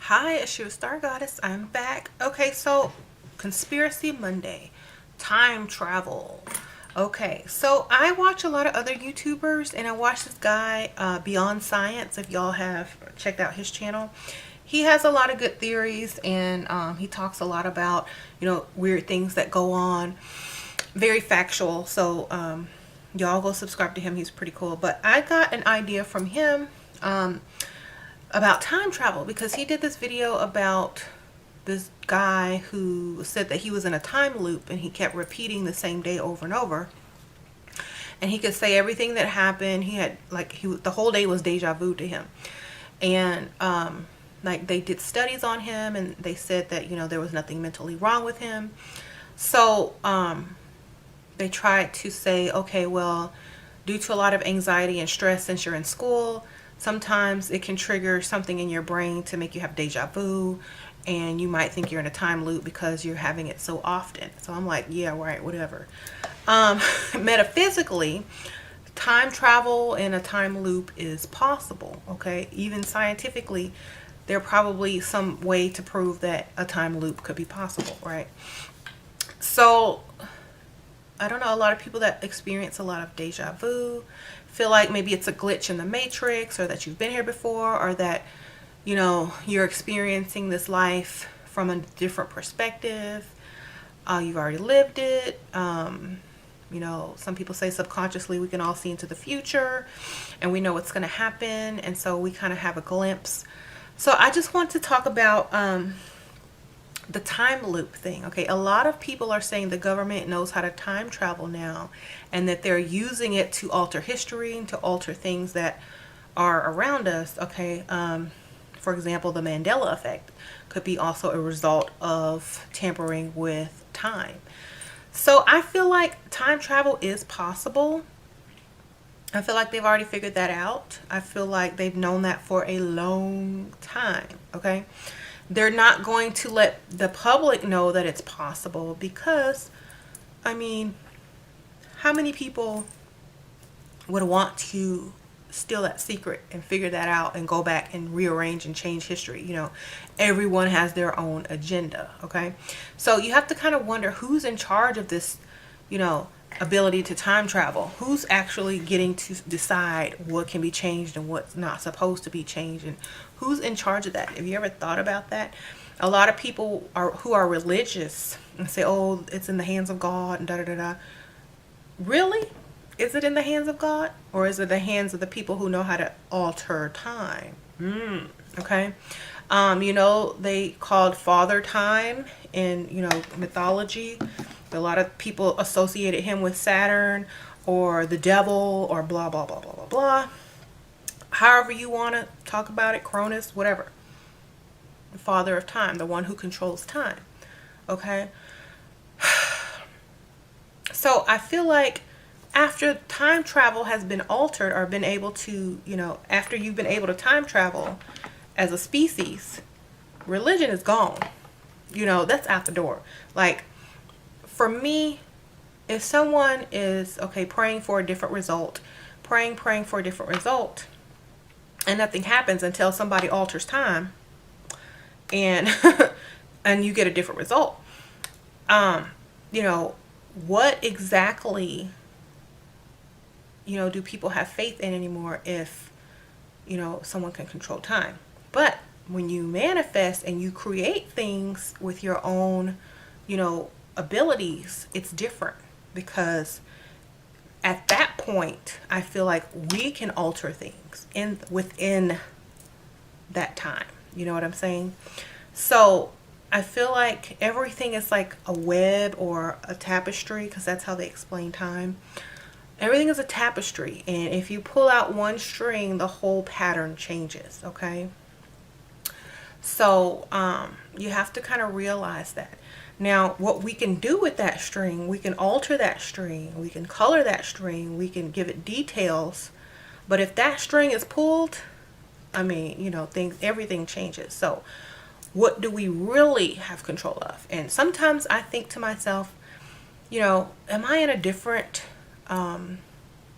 Hi, it's your Star Goddess. I'm back. Okay, so Conspiracy Monday, time travel. Okay, so I watch a lot of other YouTubers, and I watch this guy, Beyond Science. If y'all have checked out his channel, he has a lot of good theories, and he talks a lot about weird things that go on. Very factual. So y'all go subscribe to him. He's pretty cool. But I got an idea from him. About time travel, because he did this video about this guy who said that he was in a time loop and he kept repeating the same day over and over, and he could say everything that happened. He had the whole day was deja vu to him. And like, they did studies on him, and they said that there was nothing mentally wrong with him. So they tried to say, okay, well, due to a lot of anxiety and stress since you're in school, sometimes it can trigger something in your brain to make you have deja vu, and you might think you're in a time loop because you're having it so often. So I'm like, yeah, right, whatever. Metaphysically, time travel in a time loop is possible, okay? Even scientifically, there's probably some way to prove that a time loop could be possible, right? So I don't know, a lot of people that experience a lot of deja vu feel like maybe it's a glitch in the matrix, or that you've been here before, or that you're experiencing this life from a different perspective. You've already lived it. Some people say subconsciously we can all see into the future and we know what's going to happen, and so we kind of have a glimpse. So I just want to talk about the time loop thing. Okay, a lot of people are saying the government knows how to time travel now, and that they're using it to alter history and to alter things that are around us. Okay, for example, the Mandela effect could be also a result of tampering with time. So I feel like time travel is possible. I feel like they've already figured that out. I feel like they've known that for a long time. Okay, they're not going to let the public know that it's possible, because, I mean, how many people would want to steal that secret and figure that out and go back and rearrange and change history? Everyone has their own agenda, okay? So you have to kind of wonder who's in charge of this, ability to time travel. Who's actually getting to decide what can be changed and what's not supposed to be changed, and who's in charge of that? Have you ever thought about that? A lot of people who are religious and say, oh, it's in the hands of God and da da da da. Really? Is it in the hands of God, or is it the hands of the people who know how to alter time? Okay. They called Father Time in mythology. A lot of people associated him with Saturn or the devil or blah blah blah blah blah blah. However you want to talk about it, Cronus, whatever. The father of time, the one who controls time. Okay. So I feel like after time travel has been altered, or been able to, after you've been able to time travel as a species, religion is gone. That's out the door. Like, for me, if someone is, okay, praying for a different result, praying for a different result, and nothing happens until somebody alters time, and and you get a different result, what exactly do people have faith in anymore if someone can control time? But when you manifest and you create things with your own abilities, it's different, because at that point I feel like we can alter things within that time. You know what I'm saying? So I feel like everything is like a web or a tapestry, because that's how they explain time. Everything is a tapestry, and if you pull out one string, the whole pattern changes. Okay, so you have to kind of realize that. Now, what we can do with that string, we can alter that string, we can color that string, we can give it details. But if that string is pulled, I mean, everything changes. So what do we really have control of? And sometimes I think to myself, am I in a different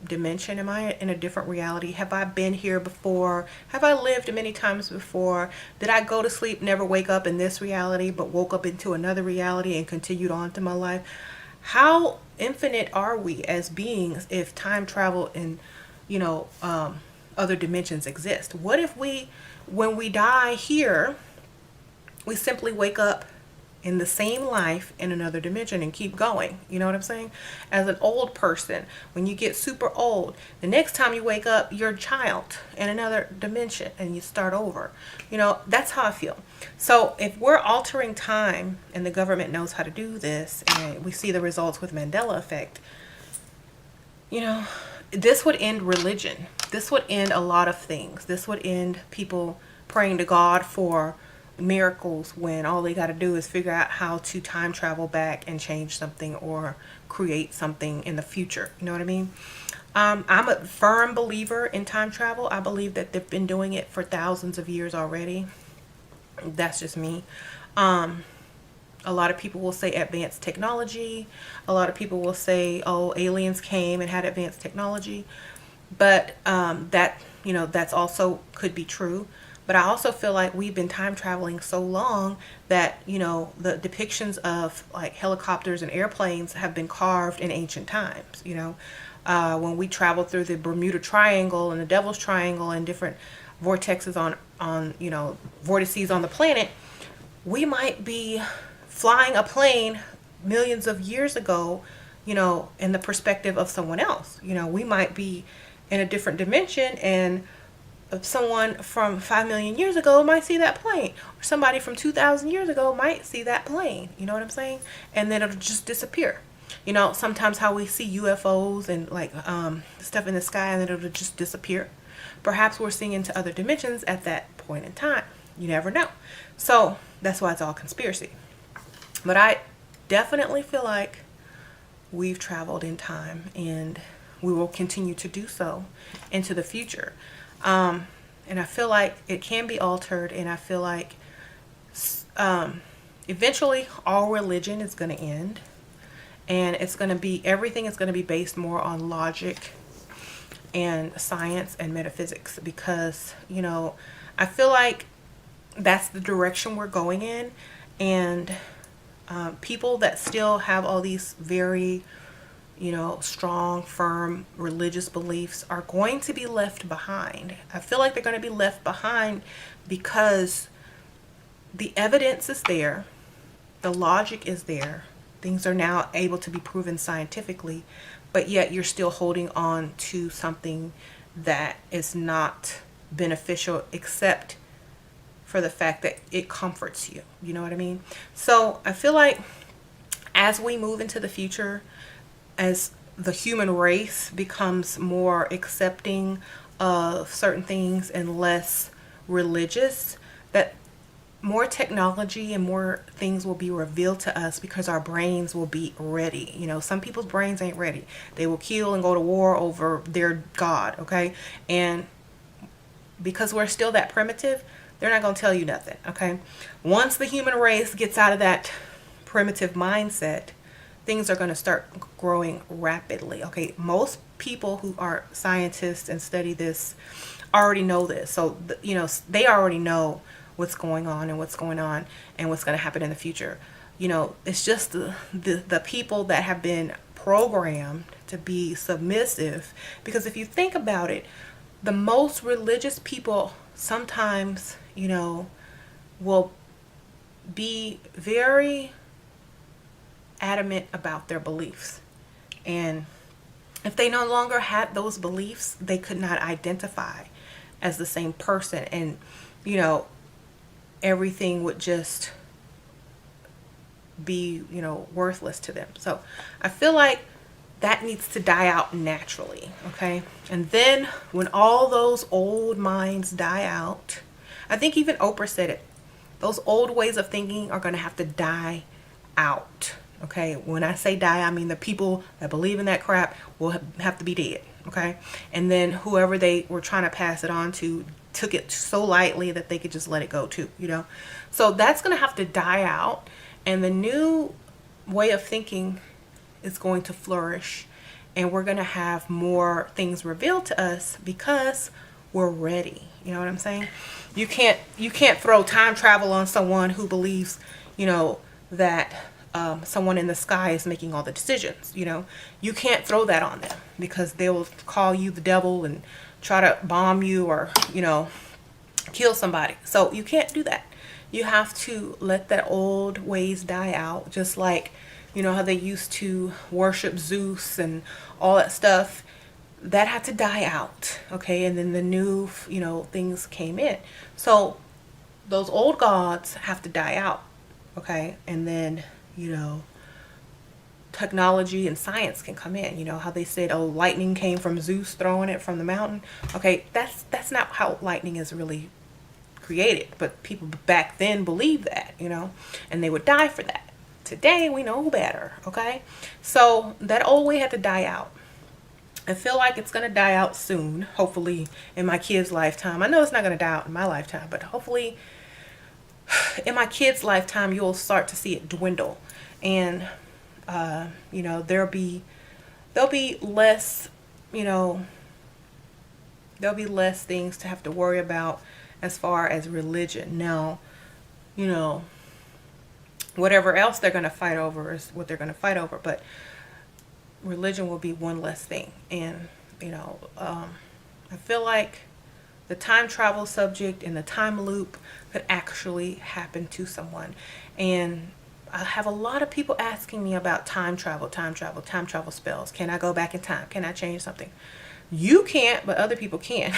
dimension? Am I in a different reality? Have I been here before? Have I lived many times before? Did I go to sleep, never wake up in this reality, but woke up into another reality and continued on to my life? How infinite are we as beings if time travel and, other dimensions exist? What if when we die here, we simply wake up in the same life in another dimension and keep going? You know what I'm saying? As an old person, when you get super old, the next time you wake up, you're a child in another dimension and you start over. That's how I feel. So if we're altering time and the government knows how to do this, and we see the results with Mandela effect, this would end religion. This would end a lot of things. This would end people praying to God for miracles when all they got to do is figure out how to time travel back and change something or create something in the future. You know what I mean? I'm a firm believer in time travel. I believe that they've been doing it for thousands of years already. That's just me. A lot of people will say advanced technology. A lot of people will say, oh, aliens came and had advanced technology. But that's also could be true. But I also feel like we've been time traveling so long that, the depictions of like helicopters and airplanes have been carved in ancient times. When we travel through the Bermuda Triangle and the Devil's Triangle and different vortexes on vortices on the planet, we might be flying a plane millions of years ago, in the perspective of someone else. We might be in a different dimension, and someone from 5 million years ago might see that plane, or somebody from 2,000 years ago might see that plane. You know what I'm saying? And then it'll just disappear. Sometimes how we see UFOs and like stuff in the sky, and then it'll just disappear. Perhaps we're seeing into other dimensions at that point in time. You never know. So that's why it's all conspiracy. But I definitely feel like we've traveled in time, and we will continue to do so into the future. And I feel like it can be altered, and I feel like eventually all religion is going to end, and everything is going to be based more on logic and science and metaphysics, because I feel like that's the direction we're going in. And people that still have all these very strong, firm religious beliefs are going to be left behind. I feel like they're going to be left behind because the evidence is there, the logic is there, things are now able to be proven scientifically, but yet you're still holding on to something that is not beneficial except for the fact that it comforts you. You know what I mean? So I feel like as we move into the future, as the human race becomes more accepting of certain things and less religious, that more technology and more things will be revealed to us because our brains will be ready. Some people's brains ain't ready. They will kill and go to war over their God, okay? And because we're still that primitive, they're not going to tell you nothing, okay? Once the human race gets out of that primitive mindset, things are going to start growing rapidly, okay? Most people who are scientists and study this already know this. So, they already know what's going on and what's going on and what's going to happen in the future. It's just the people that have been programmed to be submissive. Because if you think about it, the most religious people sometimes, will be very adamant about their beliefs. And if they no longer had those beliefs, they could not identify as the same person. And, everything would just be, worthless to them. So I feel like that needs to die out naturally, okay? And then when all those old minds die out, I think even Oprah said it, those old ways of thinking are going to have to die out, okay? When I say die, I mean the people that believe in that crap will have to be dead, okay? And then whoever they were trying to pass it on to took it so lightly that they could just let it go too, So that's going to have to die out, and the new way of thinking is going to flourish, and we're going to have more things revealed to us because we're ready. You know what I'm saying? You can't throw time travel on someone who believes, that someone in the sky is making all the decisions. You can't throw that on them because they will call you the devil and try to bomb you or kill somebody. So you can't do that. You have to let that old ways die out, just like how they used to worship Zeus and all that stuff. That had to die out, okay? And then the new things came in. So those old gods have to die out, okay? And then technology and science can come in. How they said, oh, lightning came from Zeus throwing it from the mountain. Okay, that's not how lightning is really created, but people back then believed that, and they would die for that. Today we know better, okay? So that old way had to die out. I feel like it's going to die out soon, hopefully in my kids' lifetime. I know it's not going to die out in my lifetime, but hopefully in my kids' lifetime you'll start to see it dwindle. And there'll be less, there'll be less things to have to worry about as far as religion. Now, whatever else they're going to fight over is what they're going to fight over, but religion will be one less thing. And I feel like the time travel subject and the time loop could actually happen to someone. And I have a lot of people asking me about time travel spells. Can I go back in time? Can I change something? You can't, but other people can.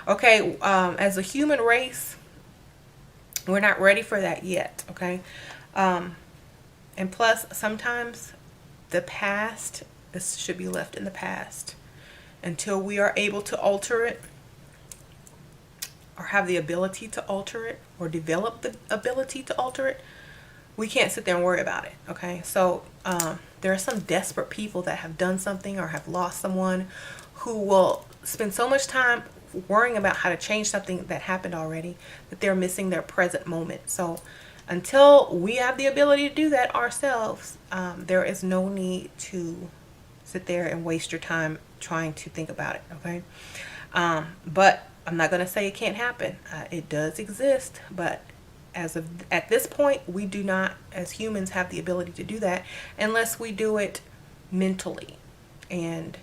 Okay, as a human race, we're not ready for that yet, okay? And plus, sometimes the past should be left in the past until we are able to alter it or have the ability to alter it or develop the ability to alter it. We can't sit there and worry about it, okay? So there are some desperate people that have done something or have lost someone who will spend so much time worrying about how to change something that happened already that they're missing their present moment. So until we have the ability to do that ourselves, there is no need to sit there and waste your time trying to think about it, okay? But I'm not going to say it can't happen. It does exist, but at this point, we do not, as humans, have the ability to do that unless we do it mentally. And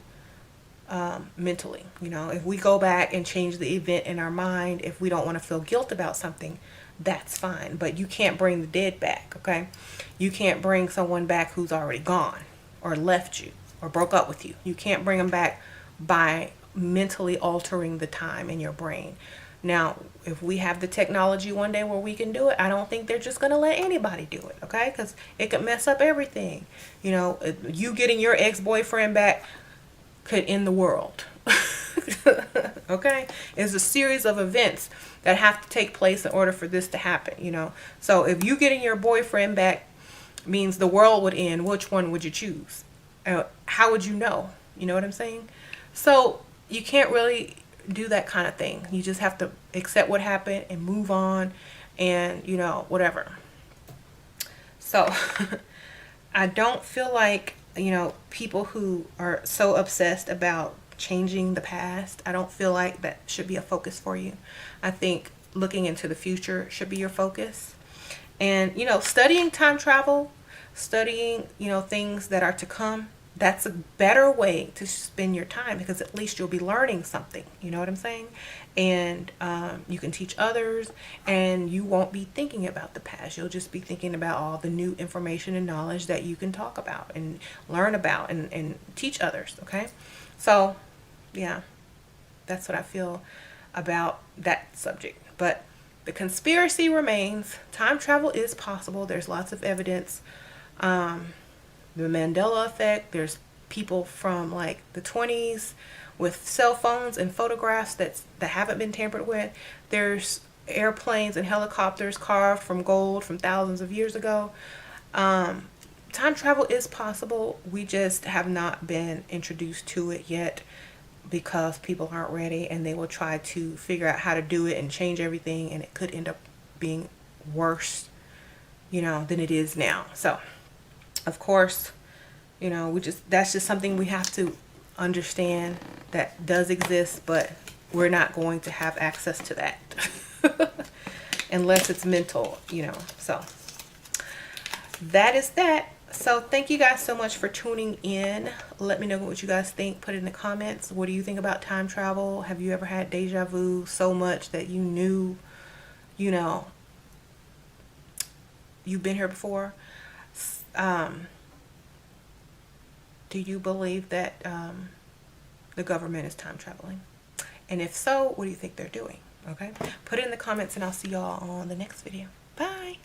if we go back and change the event in our mind, if we don't want to feel guilt about something, that's fine. But you can't bring the dead back, okay? You can't bring someone back who's already gone or left you or broke up with you. You can't bring them back by mentally altering the time in your brain. Now, if we have the technology one day where we can do it, I don't think they're just going to let anybody do it, okay? Because it could mess up everything. You getting your ex-boyfriend back could end the world. Okay? It's a series of events that have to take place in order for this to happen, So if you getting your boyfriend back means the world would end, which one would you choose? How would you know? You know what I'm saying? So you can't really do that kind of thing. You just have to accept what happened and move on and, whatever. So I don't feel like, people who are so obsessed about changing the past, I don't feel like that should be a focus for you. I think looking into the future should be your focus. And, studying time travel, studying, things that are to come, that's a better way to spend your time because at least you'll be learning something. You know what I'm saying? And you can teach others and you won't be thinking about the past. You'll just be thinking about all the new information and knowledge that you can talk about and learn about and teach others. Okay? So, yeah, that's what I feel about that subject. But the conspiracy remains. Time travel is possible. There's lots of evidence. The Mandela effect, there's people from like the 20s with cell phones and photographs that haven't been tampered with. There's airplanes and helicopters carved from gold from thousands of years ago. Time travel is possible. We just have not been introduced to it yet because people aren't ready and they will try to figure out how to do it and change everything, and it could end up being worse, than it is now. So of course, You know, that's just something we have to understand that does exist, but we're not going to have access to that unless it's mental, you know. So that is that. So thank you guys so much for tuning in. Let me know what you guys think. Put it in the comments. What do you think about time travel? Have you ever had deja vu so much that you knew, you know, you've been here before? Do you believe that the government is time traveling? And if so, what do you think they're doing? Okay, put it in the comments and I'll see y'all on the next video. Bye.